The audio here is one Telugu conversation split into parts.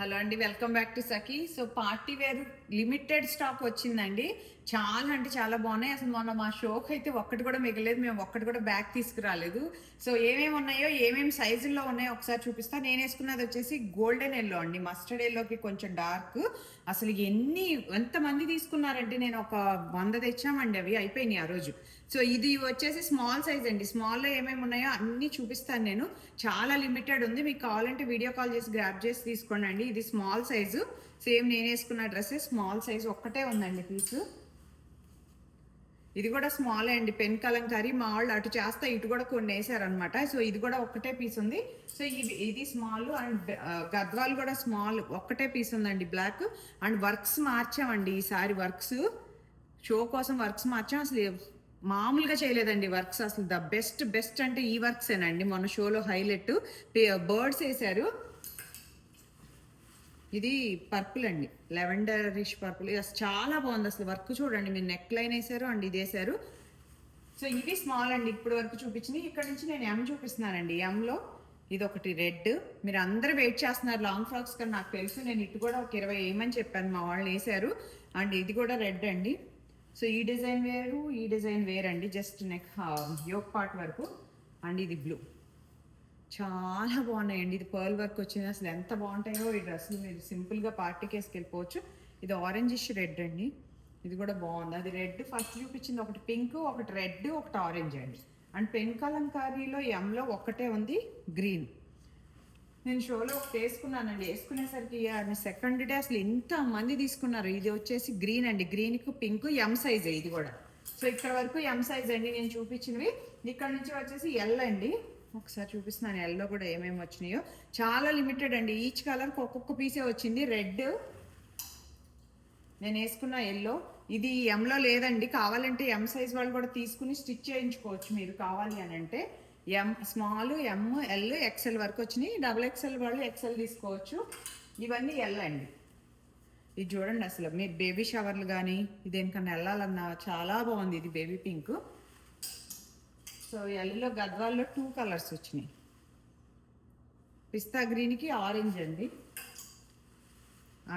హలో అండి, welcome back to Sakhi. So party wear limited stock వచ్చిందండి. చాలా అంటే చాలా బాగున్నాయి. అసలు మొన్న మా షోకి అయితే ఒక్కటి కూడా మిగలేదు, మేము ఒక్కటి కూడా బ్యాగ్ తీసుకురాలేదు. సో ఏమేమి ఉన్నాయో, ఏమేమి సైజుల్లో ఉన్నాయో ఒకసారి చూపిస్తా. నేను వేసుకున్నది వచ్చేసి గోల్డెన్ ఎల్లో అండి, మస్టర్డ్ ఎల్లోకి కొంచెం డార్క్. అసలు ఎంతమంది తీసుకున్నారంటే, నేను ఒక 100 తెచ్చామండి, అవి అయిపోయినాయి ఆ రోజు. సో ఇది వచ్చేసి స్మాల్ సైజ్ అండి. స్మాల్లో ఏమేమి ఉన్నాయో అన్నీ చూపిస్తాను నేను. చాలా లిమిటెడ్ ఉంది, మీకు కావాలంటే వీడియో కాల్ చేసి గ్రాప్ చేసి తీసుకోండి అండి. ఇది స్మాల్ సైజు, సేమ్ నేను వేసుకున్న డ్రెస్సెస్ స్మాల్ సైజు ఒక్కటే ఉందండి పీసు. ఇది కూడా స్మాల్ అండి, పెన్ కలంకారీ. మా వాళ్ళు అటు చేస్తా ఇటు కూడా కొన్ని వేసారనమాట. సో ఇది కూడా ఒక్కటే పీస్ ఉంది. సో ఇది స్మాల్ అండ్ గద్వాల్ కూడా స్మాల్ ఒక్కటే పీస్ ఉందండి, బ్లాక్. అండ్ వర్క్స్ మార్చామండి ఈసారి, వర్క్స్ షో కోసం వర్క్స్ మార్చాం. అసలు మామూలుగా చేయలేదండి వర్క్స్, అసలు ద బెస్ట్ అంటే ఈ వర్క్స్ ఏనండి. మొన్న షోలో హైలైట్ బర్డ్స్ వేసారు. ఇది పర్పుల్ అండి, లెవెండరిష్ పర్పుల్. అసలు చాలా బాగుంది అసలు వర్క్. చూడండి, మీరు నెక్ లైన్ వేసారు అండ్ ఇది వేసారు. సో ఇవి స్మాల్ అండి, ఇప్పటి వరకు చూపించింది. ఇక్కడ నుంచి నేను ఎం చూపిస్తున్నానండి. ఎంలో ఇది ఒకటి రెడ్. మీరు అందరూ వెయిట్ చేస్తున్నారు లాంగ్ ఫ్రాక్స్ కానీ, నాకు తెలుసు. నేను ఇటు కూడా ఒక 20 వేయమని చెప్పాను, మా వాళ్ళు వేసారు. అండ్ ఇది కూడా రెడ్ అండి. సో ఈ డిజైన్ వేరు, ఈ డిజైన్ వేరండి, జస్ట్ నెక్ యోక్ పార్ట్ వరకు. అండ్ ఇది బ్లూ, చాలా బాగున్నాయండి. ఇది పర్ల్ వర్క్ వచ్చింది. అసలు ఎంత బాగుంటాయో ఈ డ్రెస్సులు, మీరు సింపుల్గా పార్టీకి వేసుకెళ్ళిపోవచ్చు. ఇది ఆరెంజిష్ రెడ్ అండి, ఇది కూడా బాగుంది. అది రెడ్ ఫస్ట్ చూపించింది, ఒకటి పింక్, ఒకటి రెడ్, ఒకటి ఆరెంజ్ అండి. అండ్ పెన్ కలంకారీలో ఎంలో ఒక్కటే ఉంది, గ్రీన్. నేను షోలో ఒకటి వేసుకున్నానండి, వేసుకునేసరికి సెకండ్ డే అసలు ఎంత మంది తీసుకున్నారు. ఇది వచ్చేసి గ్రీన్ అండి, గ్రీన్కి పింక్, ఎం సైజ్ ఇది కూడా. సో ఇక్కడ వరకు ఎం సైజ్ అండి నేను చూపించినవి. ఇక్కడ నుంచి వచ్చేసి ఎల్ అండి, ఒకసారి చూపిస్తున్నాను ఎల్లో కూడా ఏమేమి వచ్చినాయో. చాలా లిమిటెడ్ అండి, ఈచ్ కలర్కి ఒక్కొక్క పీసే వచ్చింది. రెడ్ నేను వేసుకున్న ఎల్లో, ఇది ఎంలో లేదండి. కావాలంటే ఎం సైజ్ వాళ్ళు కూడా తీసుకుని స్టిచ్ చేయించుకోవచ్చు మీరు కావాలి అని అంటే. ఎం స్మాల్, ఎం, ఎల్, ఎక్సెల్ వరకు వచ్చినాయి. డబుల్ ఎక్సెల్ వాళ్ళు ఎక్సెల్ తీసుకోవచ్చు. ఇవన్నీ ఎల్ అండి. ఇది చూడండి, అసలు మీరు బేబీ షవర్లు కానీ దేనికన్నా వెళ్ళాలన్నా చాలా బాగుంది. ఇది బేబీ పింక్. సో ఎల్లో గద్వాల్లో 2 కలర్స్ వచ్చినాయి, పిస్తా గ్రీన్కి ఆరెంజ్ అండి.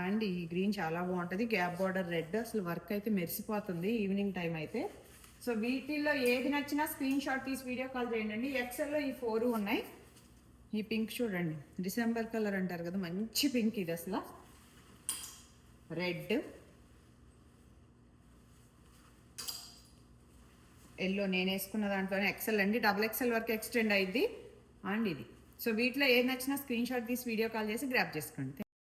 అండ్ ఈ గ్రీన్ చాలా బాగుంటుంది, గ్యాప్ బార్డర్ రెడ్. అసలు వర్క్ అయితే మెరిసిపోతుంది ఈవినింగ్ టైం అయితే. సో వీటిల్లో ఏది నచ్చినా స్క్రీన్ షాట్ తీసి వీడియో కాల్ చేయండి. ఎక్సెల్లో ఈ 4 ఉన్నాయి. ఈ పింక్ చూడండి, డిసెంబర్ కలర్ అంటారు కదా, మంచి పింక్ ఇది. అసలు రెడ్, ఎల్లో నేను వేసుకున్న దాంట్లోనే ఎక్సెల్ అండి, డబుల్ ఎక్సెల్ వరకు ఎక్స్టెండ్ అయింది. అండ్ ఇది. సో వీటిలో ఏది నచ్చినా స్క్రీన్ షాట్ తీసి వీడియో కాల్ చేసి గ్రాప్ చేసుకోండి.